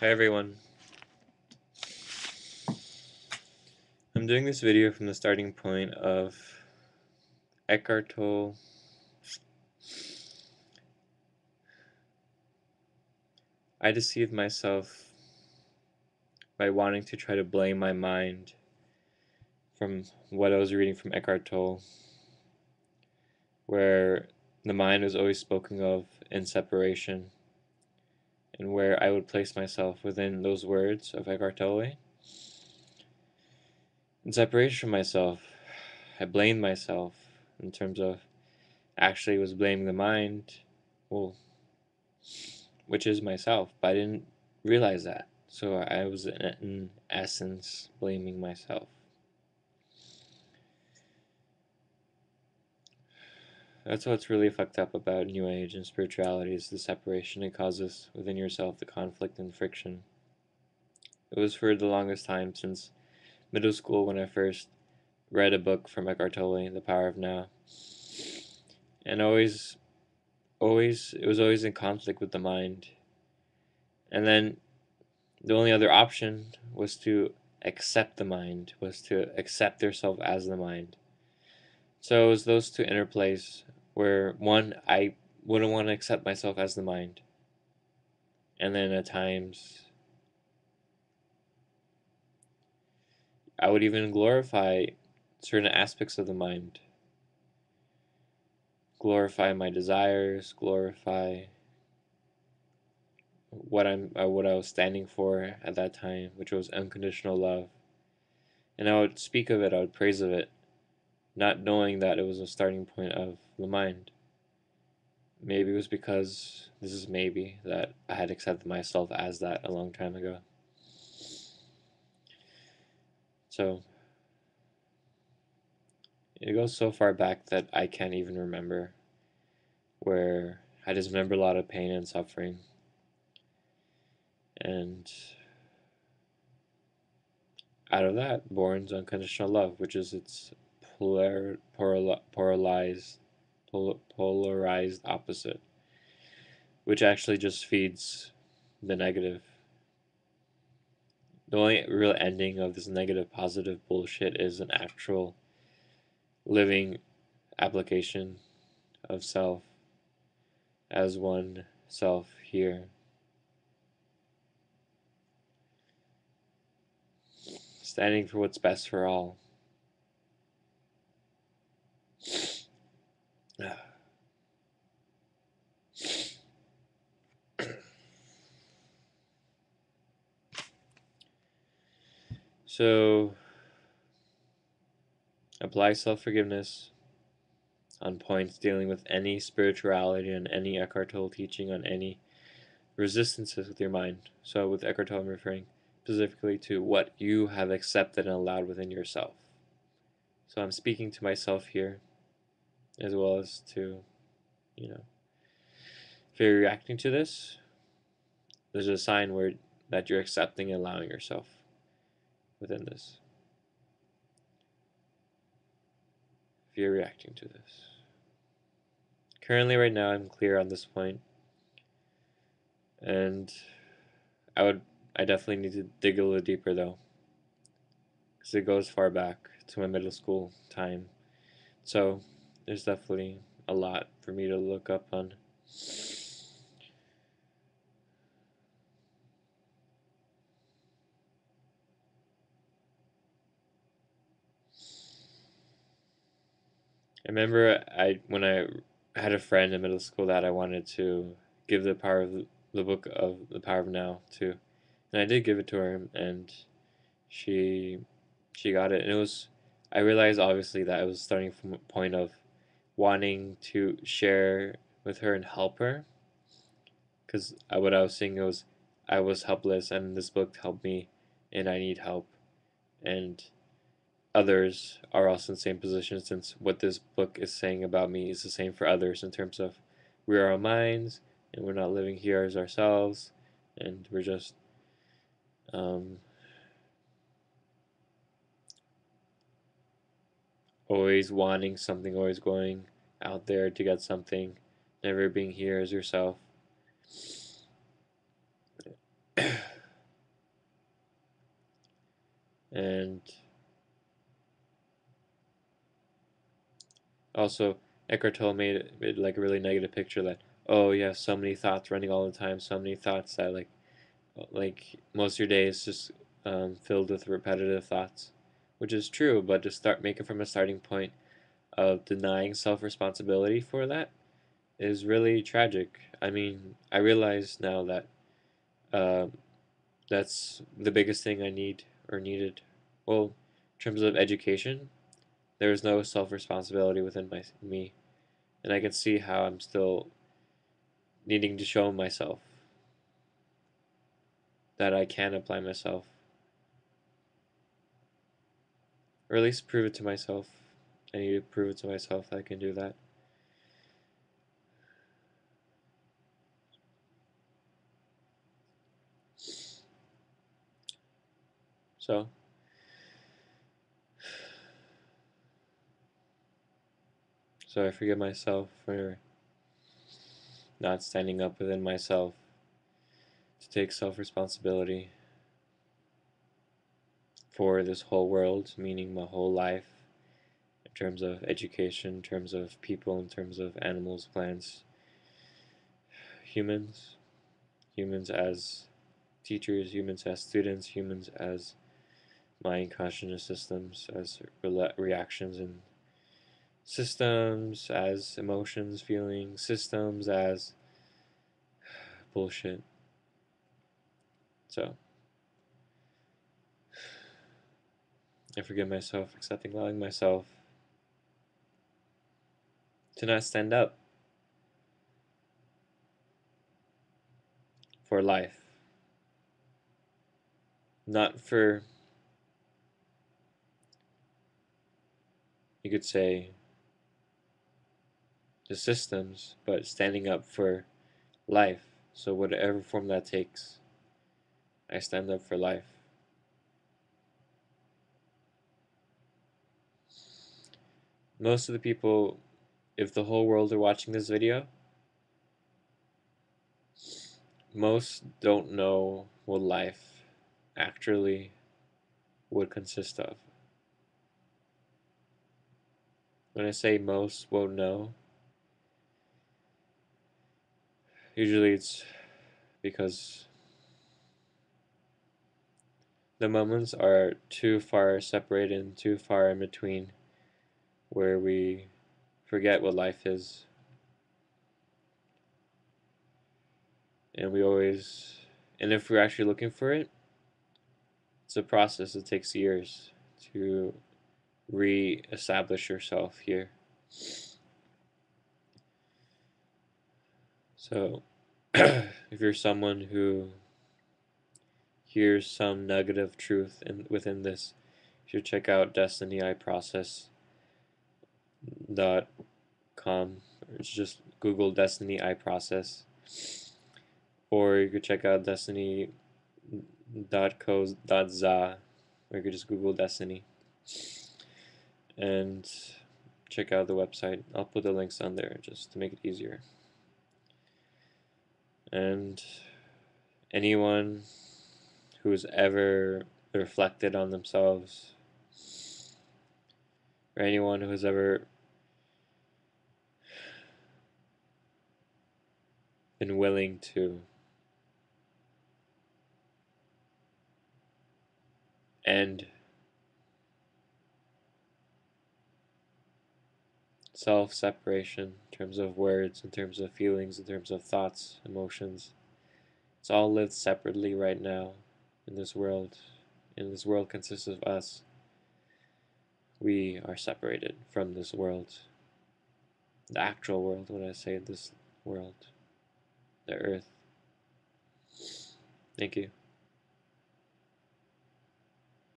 Hi everyone. I'm doing this video from the starting point of Eckhart Tolle. I deceived myself by wanting to try to blame my mind from what I was reading from Eckhart Tolle, where the mind was always spoken of in separation, and where I would place myself within those words of Eckhart Tolle. In separation from myself, I blamed myself in terms of actually was blaming the mind, well, which is myself, but I didn't realize that. So I was in essence blaming myself. That's what's really fucked up about New Age and spirituality is the separation it causes within yourself, the conflict and friction. It was for the longest time since middle school when I first read a book from Eckhart Tolle, The Power of Now. And it was always in conflict with the mind. And then the only other option was to accept the mind, was to accept yourself as the mind. So it was those two interplays where one, I wouldn't want to accept myself as the mind. And then at times, I would even glorify certain aspects of the mind, glorify my desires, glorify what I was standing for at that time, which was unconditional love. And I would speak of it, I would praise of it, not knowing that it was a starting point of the mind. Maybe it was because this is maybe that I had accepted myself as that a long time ago. So it goes so far back that I can't even remember, where I just remember a lot of pain and suffering. And out of that borns unconditional love, which is its polarized opposite, which actually just feeds the negative. The only real ending of this negative positive bullshit is an actual living application of self as one self here. Standing for what's best for all. So, apply self forgiveness on points dealing with any spirituality and any Eckhart Tolle teaching on any resistances with your mind. So, with Eckhart Tolle, I'm referring specifically to what you have accepted and allowed within yourself. So, I'm speaking to myself here as well as to, if you're reacting to this, there's a sign where that you're accepting and allowing yourself within this. If you're reacting to this. Currently, right now, I'm clear on this point, and I definitely need to dig a little deeper though, because it goes far back to my middle school time. So there's definitely a lot for me to look up on. I remember when I had a friend in middle school that I wanted to give the book of the Power of Now to, and I did give it to her, and she she got it, and it was, I realized obviously that it was starting from a point of wanting to share with her and help her, because what I was seeing was I was helpless, and this book helped me, and I need help, and others are also in the same position, since what this book is saying about me is the same for others in terms of we are our minds, and we're not living here as ourselves, and we're just always wanting something, always going out there to get something, never being here as yourself. And also, Eckhart Tolle made like a really negative picture that, oh, you have so many thoughts running all the time, so many thoughts that like most of your day is just filled with repetitive thoughts, which is true, but to start making from a starting point of denying self-responsibility for that is really tragic. I mean, I realize now that uh, that's the biggest thing I need or needed. Well, in terms of education, there is no self-responsibility within me, and I can see how I'm still needing to show myself that I can apply myself, or at least prove it to myself. I need to prove it to myself that I can do that. So, I forgive myself for not standing up within myself to take self-responsibility for this whole world, meaning my whole life, in terms of education, in terms of people, in terms of animals, plants, humans, humans as teachers, humans as students, humans as mind consciousness systems, as reactions and systems, as emotions, feelings, systems as bullshit. So, I forgive myself, accepting, allowing myself to not stand up for life. Not for, you could say, the systems, but standing up for life. So, whatever form that takes, I stand up for life. Most of the people, if the whole world are watching this video, most don't know what life actually would consist of. When I say most won't know, usually it's because the moments are too far separated and too far in between where we forget what life is. And if we're actually looking for it, it's a process that takes years to re-establish yourself here. So, if you're someone who hears some nugget of truth within this, you should check out desteni.com, or just Google Desteni I Process, or you could check out desteni.co.za, or you could just Google Desteni and check out the website. I'll put the links on there just to make it easier. And anyone who's ever reflected on themselves, or anyone who has ever been willing to end self-separation in terms of words, in terms of feelings, in terms of thoughts, emotions. It's all lived separately right now in this world. And this world consists of us. We are separated from this world. The actual world, when I say this world. The earth. Thank you.